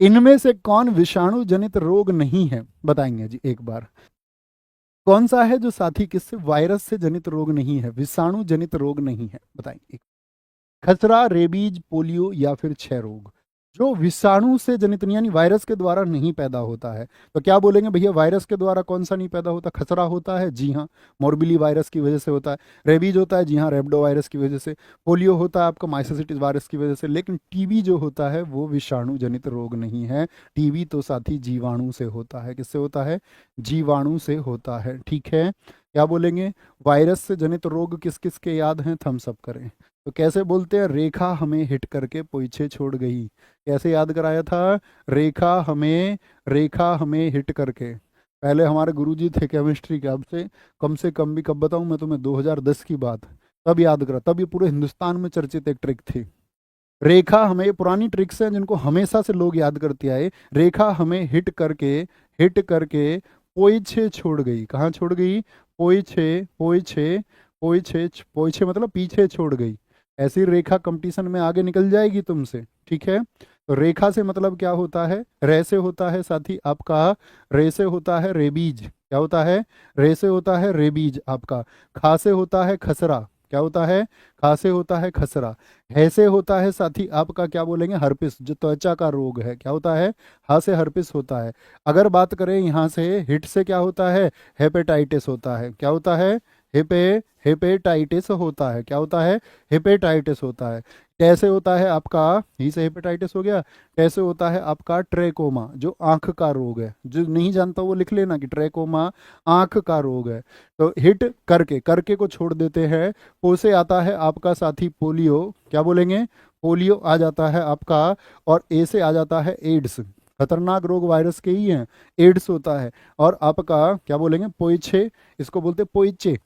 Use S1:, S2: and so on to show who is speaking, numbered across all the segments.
S1: इनमें से कौन विषाणु जनित रोग नहीं है, बताएंगे जी एक बार। कौन सा है जो साथी, किससे, वायरस से जनित रोग नहीं है, विषाणु जनित रोग नहीं है, बताएंगे। खसरा, रेबीज, पोलियो या फिर क्षय रोग। जो विषाणु से जनित नहीं, यानी वायरस के द्वारा नहीं पैदा होता है, तो क्या बोलेंगे भैया, वायरस के द्वारा कौन सा नहीं पैदा होता? खसरा होता है, जी हाँ, मोरबिली वायरस की वजह से होता है। रेबीज होता है, जी हाँ, रेबडो वायरस की वजह से। पोलियो होता है आपका माइसेसिटिस वायरस की वजह से। लेकिन टीबी जो होता है वो विषाणु जनित रोग नहीं है। टीबी तो साथी जीवाणु से होता है। किससे होता है? जीवाणु से होता है, ठीक है। क्या बोलेंगे? वायरस से जनित रोग किस किस के याद हैं? थम्स अप करें। तो कैसे बोलते हैं? रेखा हमें हिट करके पीछे छोड़ गई। कैसे याद कराया था? रेखा हमें हिट करके। पहले हमारे गुरुजी थे केमिस्ट्री के, अब से कम भी कब बताऊं मैं तुम्हें, 2010 की बात। तब याद करा, तब ये पूरे हिंदुस्तान में चर्चित एक ट्रिक थी। रेखा हमें, ये पुरानी ट्रिक्स हैं जिनको हमेशा से लोग याद करते आए। रेखा हमें हिट करके पोइछे छोड़ गई। कहाँ छोड़ गई? पोइछे, पोइछे, पोइछे, पोइछे मतलब पीछे छोड़ गई। ऐसी रेखा कंपटीशन में आगे निकल जाएगी तुमसे, ठीक है। तो रेखा से मतलब क्या होता है? रे से होता है साथी आपका, रे से होता है रेबीज। क्या होता है? रे से होता है रेबीज आपका। खा से होता है खसरा। क्या होता है? खा से होता है खसरा। है से होता है साथी आपका, क्या बोलेंगे, हर्पिस, जो त्वचा का रोग है। क्या होता है? हा से हर्पिस होता है। अगर बात करें यहाँ से, हिट से क्या होता है? हेपेटाइटिस होता है। क्या होता है? हेपेटाइटिस होता है। क्या होता है? हेपेटाइटिस होता है। कैसे होता है आपका? ही से हेपेटाइटिस हो गया। कैसे होता है आपका? ट्रेकोमा, जो आंख का रोग है। जो नहीं जानता वो लिख लेना कि ट्रेकोमा आंख का रोग है। तो हिट करके, करके को छोड़ देते हैं। पो से आता है आपका साथी पोलियो। क्या बोलेंगे? पोलियो आ जाता है आपका। और ए से आ जाता है एड्स। खतरनाक रोग वायरस के ही हैं। एड्स होता है। और आपका क्या बोलेंगे? पोइछे, इसको बोलते पोइचे,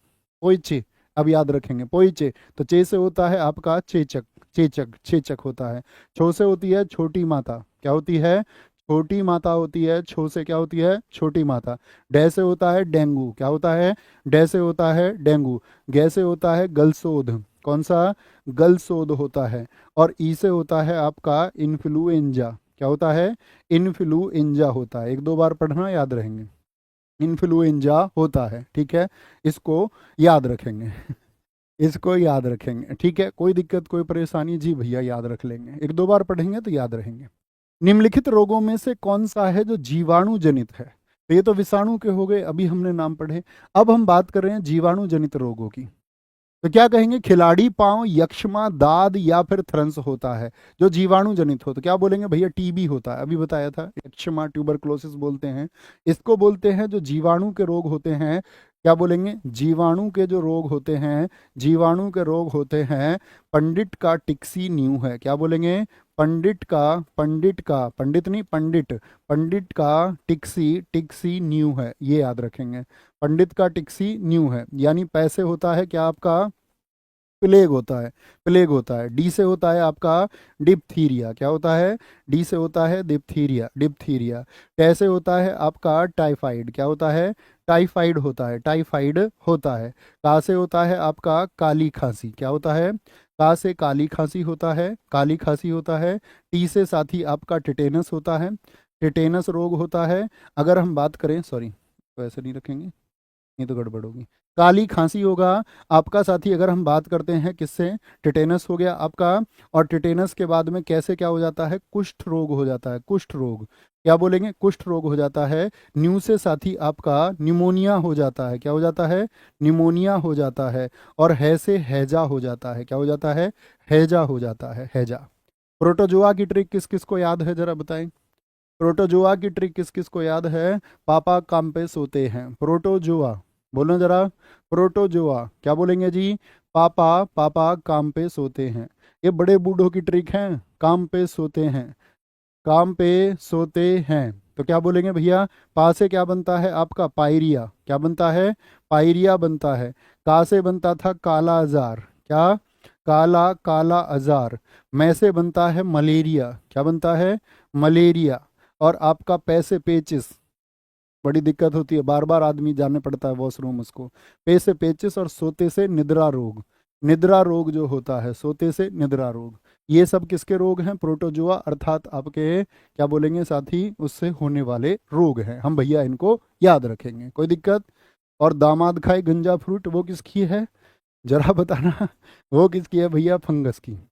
S1: पोइचे। अब याद रखेंगे पोइचे। तो चे से होता है आपका चेचक, चेचक, चेचक होता है। छो से होती है छोटी माता। क्या होती है? छोटी माता होती है। छो से क्या होती है? छोटी माता। डे से होता है डेंगू। क्या होता है? डे से होता है डेंगू। गे से होता है गलसोद। कौन सा? गलसोद होता है। और ई से होता है आपका इन्फ्लुएंजा। क्या होता है? इन्फ्लुएंजा होता है। एक दो बार पढ़ना, याद रहेंगे। इन्फ्लुएंजा होता है, ठीक है। इसको याद रखेंगे। इसको याद रखेंगे, ठीक है। कोई दिक्कत, कोई परेशानी? जी भैया याद रख लेंगे, एक दो बार पढ़ेंगे तो याद रहेंगे। निम्नलिखित रोगों में से कौन सा है जो जीवाणु जनित है? तो ये तो विषाणु के हो गए, अभी हमने नाम पढ़े। अब हम बात कर रहे हैं जीवाणु जनित रोगों की। तो क्या कहेंगे? खिलाड़ी पांव, यक्ष्मा, दाद या फिर थ्रंस होता है जो जीवाणु जनित हो। तो क्या बोलेंगे भैया? टीबी होता है, अभी बताया था। यक्ष्मा, ट्यूबरक्लोसिस बोलते हैं इसको, बोलते हैं जो जीवाणु के रोग होते हैं। क्या बोलेंगे? जीवाणु के जो रोग होते हैं, जीवाणु के रोग होते हैं। पंडित का टिक्सी न्यू है। क्या बोलेंगे? पंडित का पंडित नहीं, पंडित, पंडित का टिक्सी, टिक्सी न्यू है, ये याद रखेंगे। पंडित का टिक्सी न्यू है, यानी पैसे होता है क्या आपका? प्लेग होता है, प्लेग होता है। डी से होता है आपका डिप्थीरिया। क्या होता है? डी से होता है डिप्थीरिया, डिप्थीरिया। टे से होता है आपका टाइफाइड। क्या होता है? टाइफाइड होता है, टाइफाइड होता है। का से होता है आपका काली खांसी। क्या होता है? का से काली खांसी होता है, काली खांसी होता है। टी से साथी आपका टिटेनस होता है, टिटेनस रोग होता है। अगर हम बात करें, सॉरी तो ऐसे नहीं रखेंगे, ये तो गड़बड़ होगी। काली खांसी होगा आपका साथी। अगर हम बात करते हैं किससे? टिटेनस हो गया आपका। और टिटेनस के बाद में कैसे क्या हो जाता है? कुष्ठ रोग हो जाता है, कुष्ठ रोग। क्या बोलेंगे? कुष्ठ रोग हो जाता है। न्यू से साथी आपका निमोनिया हो जाता है। क्या हो जाता है? निमोनिया हो जाता है। और है से हैजा हो जाता है। क्या हो जाता है? हैजा हो जाता है, हैजा। प्रोटोजोआ की ट्रिक किस किस को याद है, जरा बताएं। प्रोटोजोआ की ट्रिक किस किस को याद है? पापा काम पे सोते हैं, प्रोटोजोआ। बोलो जरा, प्रोटोजोआ क्या बोलेंगे जी? पापा, पापा काम पे सोते हैं। ये बड़े बूढ़ों की ट्रिक है, काम पे सोते हैं, काम पे सोते हैं। तो क्या बोलेंगे भैया? पा से क्या बनता है आपका? पायरिया। क्या बनता है? पायरिया बनता है। का से बनता था काला अजार। क्या? काला, काला अजार। मैं से बनता है मलेरिया। क्या बनता है? मलेरिया। और आपका पै से पेचिस, बड़ी दिक्कत होती है, बार बार आदमी जाने पड़ता है वॉशरूम उसको। पे से पेचिस और सोते से निद्रा रोग। निद्रा रोग जो होता है, सोते से निद्रा रोग। ये सब किसके रोग हैं? प्रोटोजोआ अर्थात आपके क्या बोलेंगे साथी, उससे होने वाले रोग हैं। हम भैया इनको याद रखेंगे, कोई दिक्कत? और दामाद खाए गंजा फ्रूट, वो किसकी है जरा बताना? वो किसकी है भैया? फंगस की।